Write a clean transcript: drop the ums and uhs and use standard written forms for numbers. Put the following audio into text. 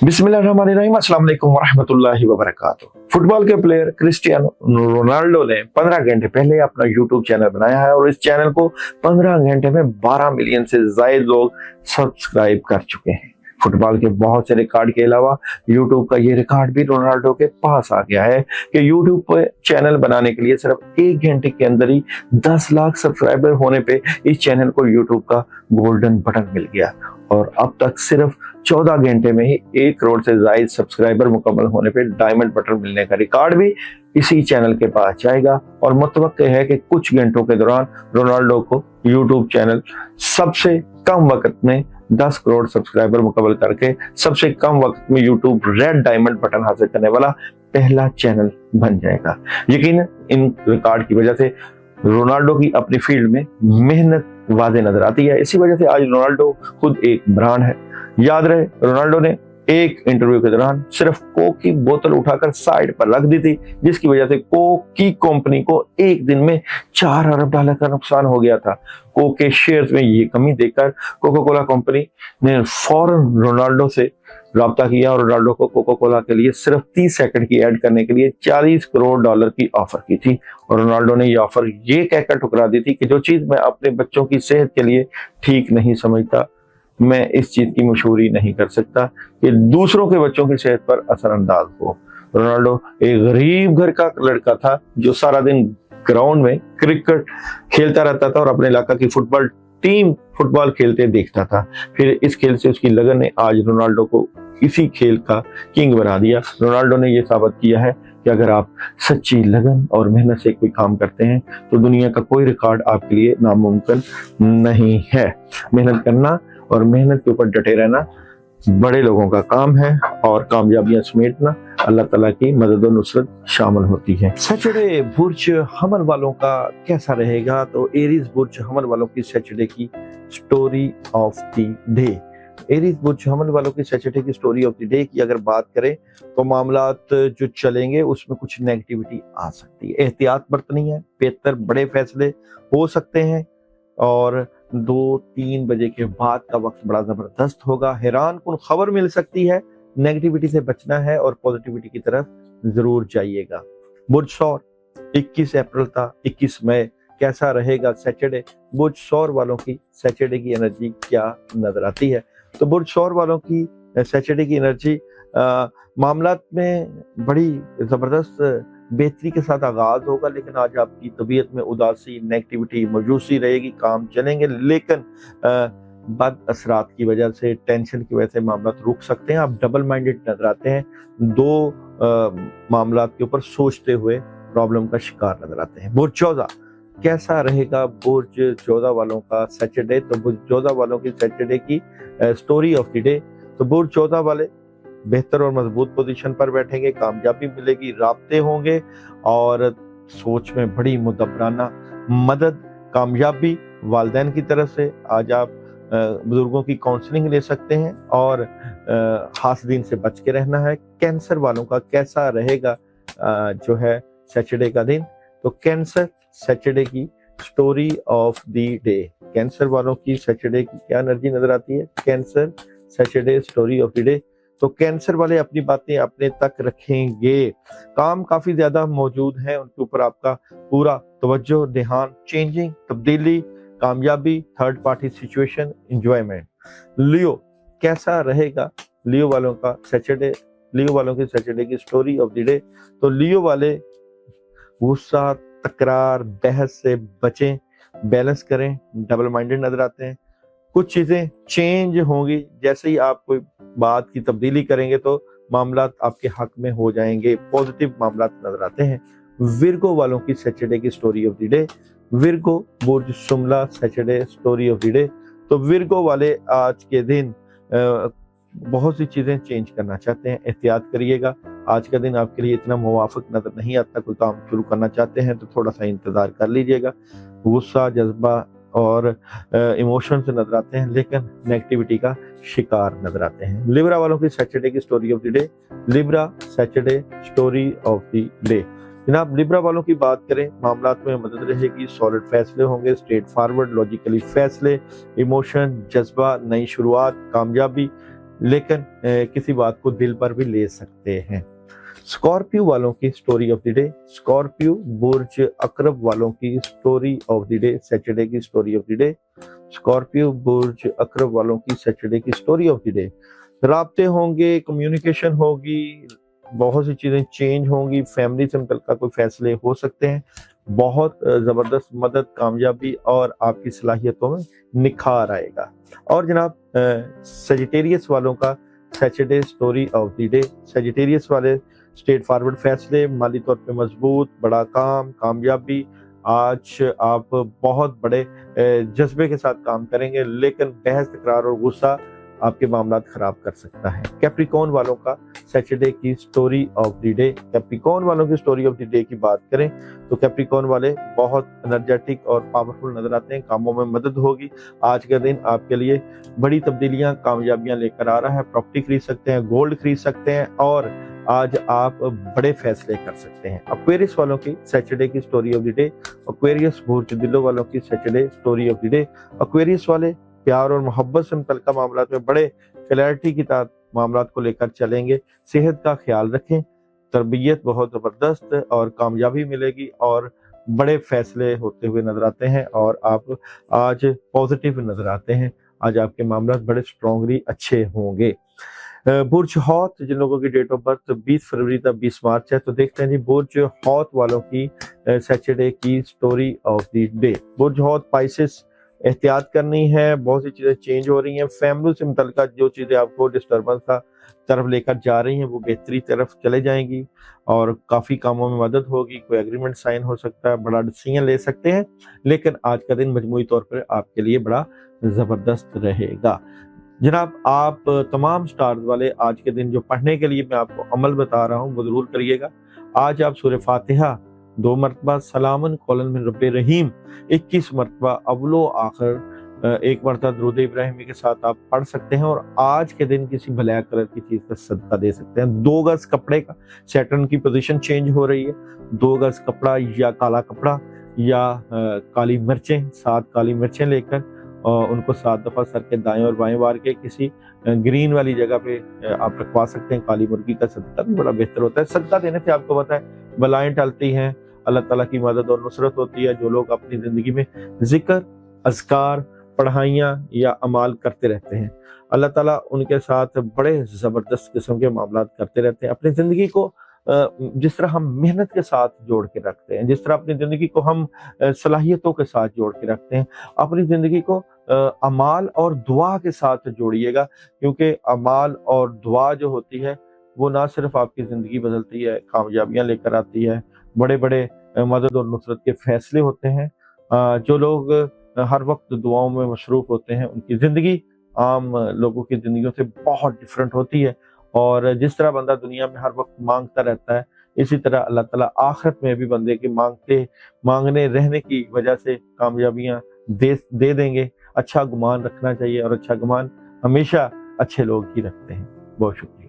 बिस्मिल्लाहिर्रहमानिर्रहीम, अस्सलाम वालेकुम वरहमतुल्लाहि वबरकातुहू। फुटबॉल के प्लेयर क्रिस्टियानो रोनाल्डो ने 15 घंटे पहले अपना यूट्यूब चैनल बनाया है और इस चैनल को 15 घंटे में 12 मिलियन से ज्यादा लोग सब्सक्राइब कर चुके हैं। फुटबॉल के बहुत से रिकॉर्ड के अलावा यूट्यूब का ये रिकॉर्ड भी रोनाल्डो के पास आ गया है कि यूट्यूब पे चैनल बनाने के लिए सिर्फ 1 घंटे के अंदर ही 10 लाख सब्सक्राइबर होने पे इस चैनल को यूट्यूब का गोल्डन बटन मिल गया और अब तक सिर्फ 14 घंटे में ही 1 करोड़ से ज्यादा सब्सक्राइबर मुकम्मल होने पे डायमंड बटन मिलने का रिकॉर्ड भी इसी चैनल के पास जाएगा। और मुतवक्के है कि कुछ घंटों के दौरान रोनाल्डो को यूट्यूब चैनल सबसे कम वक्त में 10 करोड़ सब्सक्राइबर मुकम्मल करके सबसे कम वक्त में यूट्यूब रेड डायमंड बटन हासिल करने वाला पहला चैनल बन जाएगा। यकीनन इन रिकॉर्ड की वजह से रोनाल्डो की अपनी फील्ड में मेहनत वाज़े नजर आती है। इसी वजह से आज रोनाल्डो खुद एक ब्रांड है। याद रहे, रोनाल्डो ने एक इंटरव्यू के दौरान सिर्फ कोक की बोतल उठाकर साइड पर रख दी थी, जिसकी वजह से कोक की कंपनी को एक दिन में $4 अरब का नुकसान हो गया था। कोक के शेयर्स में ये कमी देखकर कोका कोला कंपनी ने फौरन रोनाल्डो से राब्ता किया और रोनाल्डो को कोका कोला के लिए सिर्फ 30 सेकंड की ऐड करने के लिए $40 करोड़ की ऑफर की थी। और रोनाल्डो ने ये ऑफर ये कहकर ठुकरा दी थी कि जो चीज मैं अपने बच्चों की सेहत के लिए ठीक नहीं समझता, मैं इस चीज की मशहूरी नहीं कर सकता कि दूसरों के बच्चों की सेहत पर असरअंदाज हो। रोनाल्डो एक गरीब घर का लड़का था जो सारा दिन ग्राउंड में क्रिकेट खेलता रहता था और अपने इलाका की फुटबॉल टीम फुटबॉल खेलते देखता था। फिर इस खेल से उसकी लगन ने आज रोनाल्डो को इसी खेल का किंग बना दिया। रोनाल्डो ने यह साबित किया है कि अगर आप सच्ची लगन और मेहनत से कोई काम करते हैं तो दुनिया का कोई रिकॉर्ड आपके लिए नामुमकिन नहीं है। मेहनत करना और मेहनत के ऊपर डटे रहना बड़े लोगों का काम है और कामयाबियां समेटना अल्लाह ताला की मदद और नुसरत शामिल होती है। सैटरडे बुर्ज हमल वालों का कैसा रहेगा? तो एरीज बुर्ज हमल वालों की सैटरडे की story of the day. Aries बुर्ज हमल वालों की सैटरडे की स्टोरी ऑफ द डे की अगर बात करें तो मामलात जो चलेंगे उसमें कुछ नेगेटिविटी आ सकती है। एहतियात बरतनी है, बेहतर बड़े फैसले हो सकते हैं और 2-3 बजे के बाद का वक्त बड़ा जबरदस्त होगा। हैरान कुन खबर मिल सकती है, नेगेटिविटी से बचना है और पॉजिटिविटी की तरफ जरूर जाइएगा। बुर्ज सौर 21 अप्रैल था, 21 मई कैसा रहेगा सैटरडे? बुर्ज सौर वालों की सैटरडे की एनर्जी क्या नजर आती है? तो बुर्ज सौर वालों की सैटरडे की एनर्जी मामलात में बड़ी जबरदस्त बेहतरी के साथ आगाज होगा, लेकिन आज आपकी तबीयत में उदासी, नेगेटिविटी, मायूसी रहेगी। काम चलेंगे लेकिन बद असरात की वजह से, टेंशन की वजह से मामलात रुक सकते हैं। आप डबल माइंडेड नजर आते हैं, 2 मामलात के ऊपर सोचते हुए प्रॉब्लम का शिकार नजर आते हैं। बुर्ज जोधा कैसा रहेगा? बुर्ज जोधा वालों का सैटरडे। तो बुर्ज जोधा वालों की सैटरडे की स्टोरी ऑफ द डे। तो बुर्ज जोधा वाले बेहतर और मजबूत पोजीशन पर बैठेंगे, कामयाबी मिलेगी, राब्ते होंगे और सोच में बड़ी मुदब्बराना मदद, कामयाबी वालिदैन की तरफ से। आज आप बुजुर्गों की काउंसलिंग ले सकते हैं और हासदीन से बच के रहना है। कैंसर वालों का कैसा रहेगा जो है सैटरडे का दिन? तो कैंसर सैटरडे की story of the day. Cancer वालों की सैटरडे की क्या एनर्जी नजर आती है? Cancer Saturday story of the day. तो कैंसर वाले अपनी बातें अपने तक रखेंगे, काम काफी ज्यादा मौजूद है उनके ऊपर, आपका पूरा तवज्जो, ध्यान, चेंजिंग, तब्दीली, कामयाबी, थर्ड पार्टी सिचुएशन, एंजॉयमेंट। लियो कैसा रहेगा? लियो वालों का सैटरडे, लियो वालों की सैटरडे की स्टोरी ऑफ द डे। तो लियो वाले गुस्सा, तकरार, बहस से बचें, बैलेंस करें, डबल माइंडेड नजर आते हैं। कुछ चीजें चेंज होंगी, जैसे ही आप कोई बात की तब्दीली करेंगे तो मामलात आपके हक में हो जाएंगे, पॉजिटिव मामलात नजर आते हैं। विर्गो वालों की सैटरडे की story of the day. Virgo बुर्ज शुमला Saturday story of the day. तो विर्गो वाले आज के दिन बहुत सी चीजें चेंज करना चाहते हैं, एहतियात करिएगा। आज का दिन आपके लिए इतना मुवाफिक नजर नहीं आता। कोई काम शुरू करना चाहते हैं तो थोड़ा सा इंतजार कर लीजिएगा। गुस्सा, जज्बा और इमोशन से नजर आते हैं, लेकिन नेगेटिविटी का शिकार नजर आते हैं। लिब्रा वालों की सैटरडे की story of the day. Libra Saturday story of the day. जनाब लिब्रा वालों की बात करें, मामलात में मदद रहेगी, सॉलिड फैसले होंगे, स्ट्रेट फॉरवर्ड लॉजिकली फैसले, इमोशन, जज्बा, नई शुरुआत, कामयाबी, लेकिन किसी बात को दिल पर भी ले सकते हैं। स्कॉर्पियो वालों की story of the day, Scorpio बुर्ज अकरब वालों की story of the day, Saturday की story of the day, Scorpio बुर्ज अकरब वालों की सैटरडे की स्टोरी ऑफ द डे। राब्ते होंगे, कम्युनिकेशन होगी, बहुत सी चीजें चेंज होंगी, फैमिली से मुतल्लिक़ कोई फैसले हो सकते हैं, बहुत जबरदस्त मदद, कामयाबी और आपकी सलाहियतों में निखार आएगा। और जनाब सजिटेरियस वालों का Saturday story of the day, Sagittarius वाले स्ट्रेट फॉरवर्ड फैसले, माली तौर पे मजबूत, बड़ा काम, कामयाबी। आज आप बहुत बड़े जज्बे के साथ काम करेंगे, लेकिन बहस, तकरार और गुस्सा आपके मामला खराब कर सकता है। कैप्रिकॉर्न वालों का सैटरडे की story of the day, Capricorn वालों की स्टोरी ऑफ द डे की बात करें तो कैप्रिकॉर्न वाले बहुत एनर्जेटिक और पावरफुल नजर आते हैं, कामों में मदद होगी। आज का दिन आपके लिए बड़ी तब्दीलियां, कामयाबियां लेकर आ रहा है। प्रॉपर्टी खरीद सकते हैं, गोल्ड खरीद सकते हैं और आज आप बड़े फैसले कर सकते हैं। एक्वेरियस वालों की सैटरडे की story of the day, Aquarius बुर्ज दिलो वालों की Saturday story of the day. Aquarius वाले प्यार और मोहब्बत से मुतल्लिक़ मामलात में बड़े क्लैरिटी के साथ मामलात को लेकर चलेंगे। सेहत का ख्याल रखें, तरबियत बहुत ज़बरदस्त और कामयाबी मिलेगी और बड़े फैसले होते हुए नजर आते हैं और आप आज पॉजिटिव नजर आते हैं। आज आपके मामलात बड़े स्ट्रॉन्गली अच्छे होंगे। बुर्ज हौत, जिन लोगों की डेट ऑफ बर्थ 20 फरवरी तक 20 मार्च है, तो देखते हैं जी बुर्ज हौत वालों की सैटरडे की स्टोरी ऑफ द डे। बुर्ज हौत पाइसेस, एहतियात करनी है, बहुत सी चीज़ें चेंज हो रही हैं, फैमिली से मुतल्लिक़ जो चीज़ें आपको डिस्टर्बेंस का तरफ लेकर जा रही हैं वो बेहतरी तरफ चले जाएंगी और काफ़ी कामों में मदद होगी। कोई एग्रीमेंट साइन हो सकता है, बड़ा डिसीजन ले सकते हैं, लेकिन आज का दिन मजमूई तौर पर आपके लिए बड़ा ज़बरदस्त रहेगा। जनाब आप तमाम स्टार्स वाले आज के दिन जो पढ़ने के लिए मैं आपको अमल बता रहा हूँ वो ज़रूर करिएगा। आज आप सूरह फातिहा 2 मरतबा, सलामन कौलन मिन रब्बिर रहीम 21 मरतबा, अव्वलो आखिर 1 मरतबा दुरूद इब्राहिमी के साथ आप पढ़ सकते हैं और आज के दिन किसी ब्लैक कलर की चीज़ का सदका दे सकते हैं। 2 गज कपड़े का, सैटर्न की पोजीशन चेंज हो रही है, 2 गज कपड़ा या काला कपड़ा या काली मिर्चें, 7 काली मिर्चें लेकर उनको 7 दफ़ा सर के दाएं और बाएं वार के किसी ग्रीन वाली जगह पे आप रखवा सकते हैं। काली मुर्गी का सदका भी बड़ा बेहतर होता है। सदका देने से आपको पता है बलाएं टलती हैं, अल्लाह ताला की मदद और नुसरत होती है। जो लोग अपनी ज़िंदगी में जिक्र, अज़कार, पढ़ाइयाँ या अमाल करते रहते हैं, अल्लाह ताला उनके साथ बड़े ज़बरदस्त किस्म के मामलात करते रहते हैं। अपनी ज़िंदगी को जिस तरह हम मेहनत के साथ जोड़ के रखते हैं, जिस तरह अपनी ज़िंदगी को हम सलाहियतों के साथ जोड़ के रखते हैं, अपनी ज़िंदगी को अमाल और दुआ के साथ जोड़िएगा, क्योंकि अमाल और दुआ जो होती है वो ना सिर्फ आपकी ज़िंदगी बदलती है, कामयाबियाँ लेकर आती है, बड़े बड़े मदद और नुसरत के फैसले होते हैं। जो लोग हर वक्त दुआओं में मशरूफ़ होते हैं उनकी ज़िंदगी आम लोगों की ज़िंदगियों से बहुत डिफरेंट होती है। और जिस तरह बंदा दुनिया में हर वक्त मांगता रहता है, इसी तरह अल्लाह ताला आखिरत में भी बंदे के मांगने रहने की वजह से कामयाबियाँ दे देंगे। अच्छा गुमान रखना चाहिए और अच्छा गुमान हमेशा अच्छे लोग ही रखते हैं। बहुत शुक्रिया।